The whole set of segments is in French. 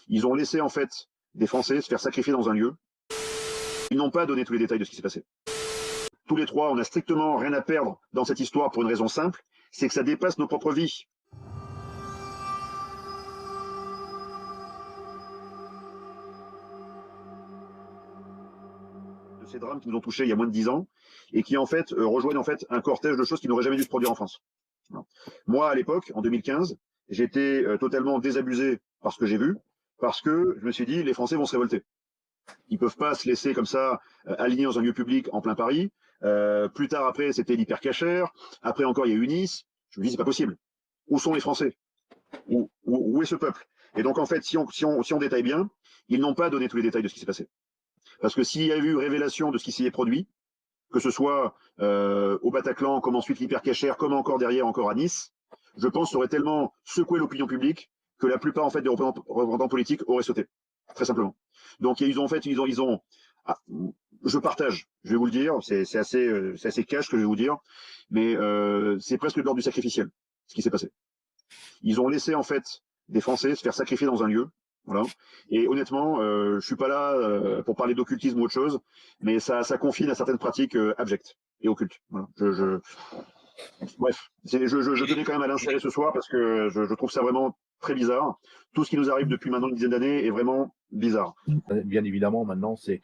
Ils ont laissé en fait des Français se faire sacrifier dans un lieu. Ils n'ont pas donné tous les détails de ce qui s'est passé. Tous les trois, on n'a strictement rien à perdre dans cette histoire pour une raison simple, c'est que ça dépasse nos propres vies. De ces drames qui nous ont touchés il y a moins de 10 ans et qui en fait rejoignent en fait un cortège de choses qui n'auraient jamais dû se produire en France. Moi, à l'époque, en 2015, j'étais totalement désabusé par ce que j'ai vu, parce que je me suis dit, les Français vont se révolter. Ils peuvent pas se laisser comme ça alignés dans un lieu public en plein Paris. Plus tard, après, c'était l'hypercachère. Après encore, il y a eu Nice. Je me dis, c'est pas possible. Où sont les Français? Où est ce peuple? Et donc, en fait, si on détaille bien, ils n'ont pas donné tous les détails de ce qui s'est passé. Parce que s'il y a eu révélation de ce qui s'y est produit, que ce soit au Bataclan, comme ensuite l'hypercachère, comme encore derrière, encore à Nice, je pense que ça aurait tellement secoué l'opinion publique que la plupart en fait des représentants politiques auraient sauté, très simplement. Donc ils ont ah, je partage, je vais vous le dire, c'est assez cash que je vais vous dire, mais c'est presque de l'ordre du sacrificiel ce qui s'est passé. Ils ont laissé en fait des Français se faire sacrifier dans un lieu. Voilà. Et honnêtement, je suis pas là pour parler d'occultisme ou autre chose, mais ça confine à certaines pratiques abjectes et occultes. Voilà. Bref, je tenais quand même à l'insérer ce soir parce que je trouve ça vraiment très bizarre. Tout ce qui nous arrive depuis maintenant une dizaine d'années est vraiment bizarre. Bien évidemment, maintenant, c'est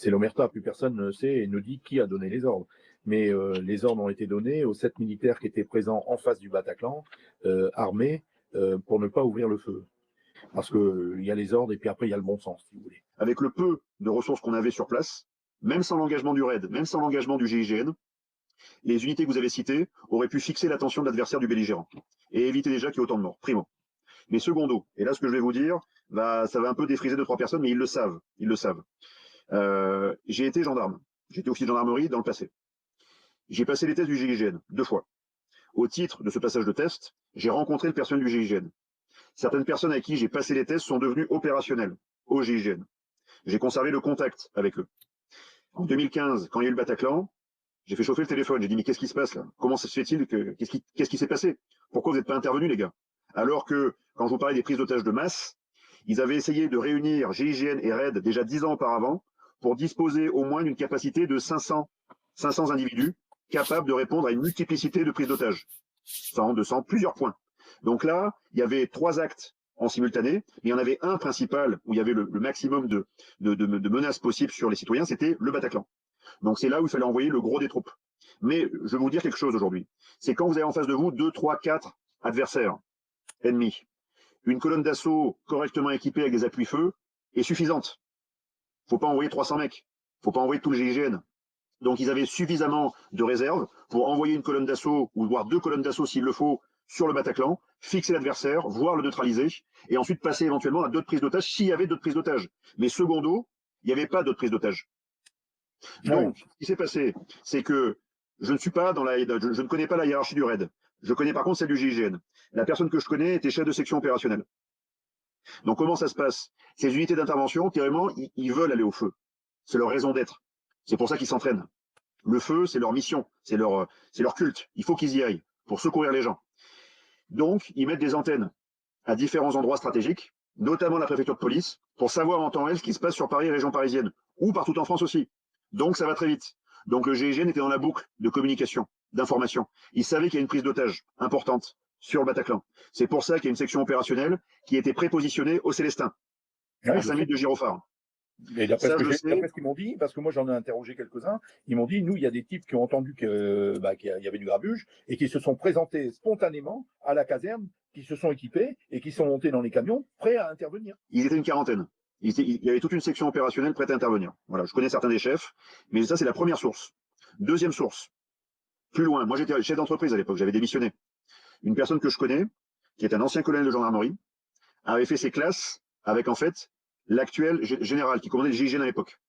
l'omerta. Plus personne ne sait et ne dit qui a donné les ordres. Mais les ordres ont été donnés aux 7 militaires qui étaient présents en face du Bataclan, armés, pour ne pas ouvrir le feu. Parce que il y a les ordres et puis après il y a le bon sens, si vous voulez. Avec le peu de ressources qu'on avait sur place, même sans l'engagement du RAID, même sans l'engagement du GIGN, les unités que vous avez citées auraient pu fixer l'attention de l'adversaire du belligérant et éviter déjà qu'il y ait autant de morts, primo. Mais secondo, et là ce que je vais vous dire, ça va un peu défriser 2-3 personnes, mais ils le savent. J'ai été gendarme, j'ai été officier de gendarmerie dans le passé. J'ai passé les tests du GIGN 2 fois. Au titre de ce passage de test, j'ai rencontré le personnel du GIGN. Certaines personnes avec qui j'ai passé les tests sont devenues opérationnelles au GIGN. J'ai conservé le contact avec eux. En 2015, quand il y a eu le Bataclan, j'ai fait chauffer le téléphone. J'ai dit, mais qu'est-ce qui se passe là? Comment ça se fait-il qu'est-ce qui s'est passé? Pourquoi vous n'êtes pas intervenus, les gars? Alors que, quand je vous parlais des prises d'otages de masse, ils avaient essayé de réunir GIGN et RAID déjà 10 ans auparavant pour disposer au moins d'une capacité de 500 individus capables de répondre à une multiplicité de prises d'otages. 100, 200, plusieurs points. Donc là, il y avait 3 actes en simultané, mais il y en avait un principal où il y avait le maximum de menaces possibles sur les citoyens, c'était le Bataclan. Donc c'est là où il fallait envoyer le gros des troupes. Mais je vais vous dire quelque chose aujourd'hui. C'est quand vous avez en face de vous 2, 3, 4 adversaires ennemis. Une colonne d'assaut correctement équipée avec des appuis-feu est suffisante. Faut pas envoyer 300 mecs. Faut pas envoyer tout le GIGN. Donc ils avaient suffisamment de réserves pour envoyer une colonne d'assaut, ou voire 2 colonnes d'assaut s'il le faut, sur le Bataclan, fixer l'adversaire, voire le neutraliser, et ensuite passer éventuellement à d'autres prises d'otages s'il y avait d'autres prises d'otages. Mais secondo, il n'y avait pas d'autres prises d'otages. Donc, ce qui s'est passé, c'est que je ne connais pas la hiérarchie du RAID. Je connais par contre celle du GIGN. La personne que je connais était chef de section opérationnelle. Donc comment ça se passe? Ces unités d'intervention, théoriquement, ils veulent aller au feu. C'est leur raison d'être. C'est pour ça qu'ils s'entraînent. Le feu, c'est leur mission, c'est leur culte. Il faut qu'ils y aillent pour secourir les gens. Donc, ils mettent des antennes à différents endroits stratégiques, notamment la préfecture de police, pour savoir en temps réel ce qui se passe sur Paris et région parisienne, ou partout en France aussi. Donc, ça va très vite. Donc, le GIGN était dans la boucle de communication, d'information. Il savait qu'il y a une prise d'otage importante sur le Bataclan. C'est pour ça qu'il y a une section opérationnelle qui était prépositionnée au Célestin, à 5 minutes de Gyrophare. Et d'après ce qu'ils m'ont dit, parce que moi j'en ai interrogé quelques-uns, ils m'ont dit, nous, il y a des types qui ont entendu qu'il y avait du grabuge et qui se sont présentés spontanément à la caserne, qui se sont équipés et qui sont montés dans les camions, prêts à intervenir. Ils étaient une quarantaine. Il y avait toute une section opérationnelle prête à intervenir. Voilà, je connais certains des chefs, mais ça c'est la première source. Deuxième source, plus loin, moi j'étais chef d'entreprise à l'époque, j'avais démissionné. Une personne que je connais, qui est un ancien colonel de gendarmerie, avait fait ses classes avec en fait l'actuel général qui commandait le GIGN à l'époque.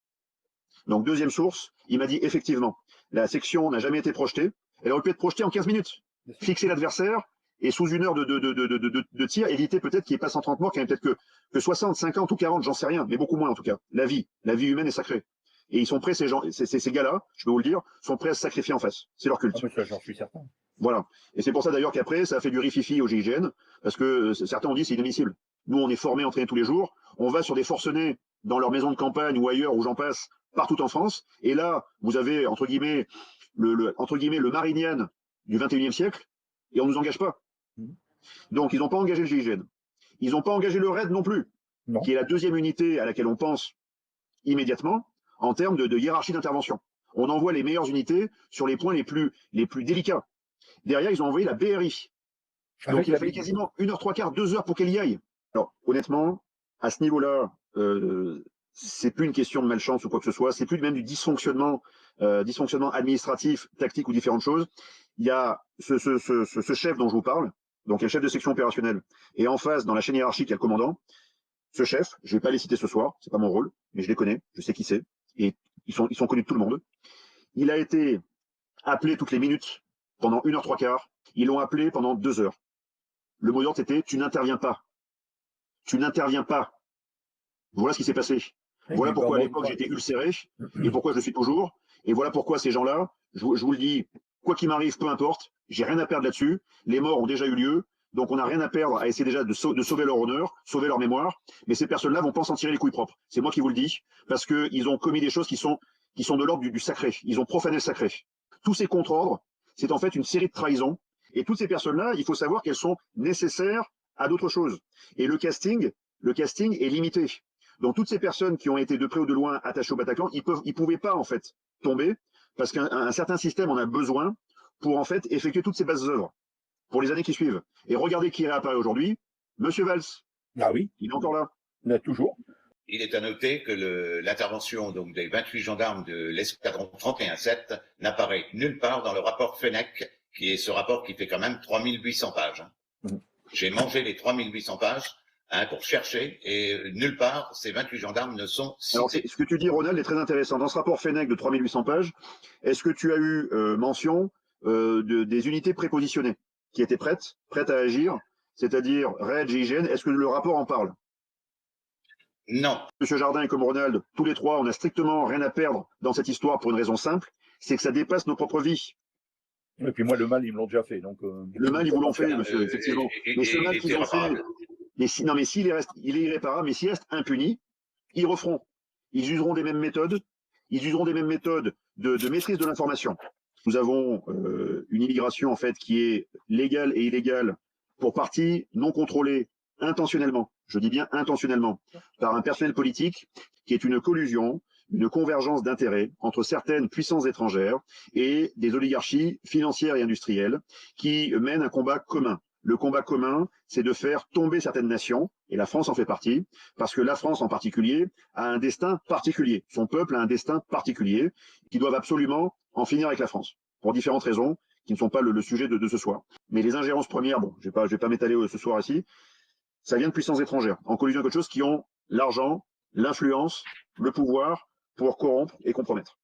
Donc deuxième source, il m'a dit effectivement, la section n'a jamais été projetée, elle aurait pu être projetée en 15 minutes, fixer l'adversaire et sous 1 heure de tir, éviter peut-être qu'il n'y ait pas 130 morts, qu'il y en ait peut-être que 60, 50 ou 40, j'en sais rien, mais beaucoup moins en tout cas. La vie humaine est sacrée. Et ils sont prêts, ces gars-là, je peux vous le dire, sont prêts à se sacrifier en face. C'est leur culte. Ah, mais ça, j'en suis certain. Voilà. Et c'est pour ça d'ailleurs qu'après, ça a fait du rififi au GIGN, parce que certains ont dit c'est inadmissible. Nous, on est formés, entraînés tous les jours. On va sur des forcenés dans leur maison de campagne ou ailleurs, où j'en passe, partout en France. Et là, vous avez, entre guillemets, le Marignane du 21e siècle, et on ne nous engage pas. Donc, ils n'ont pas engagé le GIGN. Ils n'ont pas engagé le RAID non plus, qui est la deuxième unité à laquelle on pense immédiatement en termes de hiérarchie d'intervention. On envoie les meilleures unités sur les points les plus délicats. Derrière, ils ont envoyé la BRI. Donc, il a fallu quasiment 1h15, 2 heures pour qu'elle y aille. Alors, honnêtement, à ce niveau-là, c'est plus une question de malchance ou quoi que ce soit, c'est plus même du dysfonctionnement administratif, tactique ou différentes choses. Il y a ce chef dont je vous parle, donc il y a le chef de section opérationnelle, et en face, dans la chaîne hiérarchique, il y a le commandant. Ce chef, je ne vais pas les citer ce soir, c'est pas mon rôle, mais je les connais, je sais qui c'est, et ils sont connus de tout le monde. Il a été appelé toutes les minutes pendant 1h15, ils l'ont appelé pendant 2 heures. Le mot d'ordre était « tu n'interviens pas ». Tu n'interviens pas. Voilà ce qui s'est passé. Voilà pourquoi à l'époque j'étais ulcéré, et pourquoi je le suis toujours, et voilà pourquoi ces gens-là, je vous le dis, quoi qu'il m'arrive, peu importe, j'ai rien à perdre là-dessus, les morts ont déjà eu lieu, donc on n'a rien à perdre à essayer déjà de sauver leur honneur, sauver leur mémoire, mais ces personnes-là vont pas s'en tirer les couilles propres. C'est moi qui vous le dis, parce qu'ils ont commis des choses qui sont de l'ordre du sacré, ils ont profané le sacré. Tous ces contre-ordres, c'est en fait une série de trahisons, et toutes ces personnes-là, il faut savoir qu'elles sont nécessaires à d'autres choses. Et le casting est limité. Donc toutes ces personnes qui ont été de près ou de loin attachées au Bataclan, ils pouvaient pas en fait tomber, parce qu'un certain système en a besoin pour en fait effectuer toutes ces bases œuvres pour les années qui suivent. Et regardez qui réapparaît aujourd'hui, Monsieur Valls. Ah oui. Il est encore là. Là, toujours. Il est à noter que l'intervention donc des 28 gendarmes de l'escadron 31-7 n'apparaît nulle part dans le rapport Fenech, qui est ce rapport qui fait quand même 3800 pages. J'ai mangé les 3800 pages pour chercher, et nulle part ces 28 gendarmes ne sont cités. Alors, ce que tu dis, Ronald, est très intéressant. Dans ce rapport Fenech de 3800 pages, est-ce que tu as eu mention des unités prépositionnées qui étaient prêtes à agir, c'est-à-dire RAID, GIGN? Est-ce que le rapport en parle? Non. Monsieur Jardin et comme Ronald, tous les trois, on n'a strictement rien à perdre dans cette histoire pour une raison simple, c'est que ça dépasse nos propres vies. Et puis moi, le mal, ils me l'ont déjà fait. Donc, le mal, ils vous l'ont fait, monsieur, effectivement. Mais ce mal qu'ils ont fait, mais s'il reste, il est irréparable, mais s'il reste impuni, ils referont. Ils useront des mêmes méthodes, de maîtrise de l'information. Nous avons une immigration, en fait, qui est légale et illégale, pour partie non contrôlée, intentionnellement, je dis bien intentionnellement, par un personnel politique qui est une collusion, une convergence d'intérêts entre certaines puissances étrangères et des oligarchies financières et industrielles qui mènent un combat commun. Le combat commun, c'est de faire tomber certaines nations, et la France en fait partie, parce que la France en particulier a un destin particulier. Son peuple a un destin particulier, qui doivent absolument en finir avec la France, pour différentes raisons qui ne sont pas le sujet de ce soir. Mais les ingérences premières, bon, je vais pas m'étaler ce soir ici, ça vient de puissances étrangères, en collusion avec autre chose, qui ont l'argent, l'influence, le pouvoir pour corrompre et compromettre.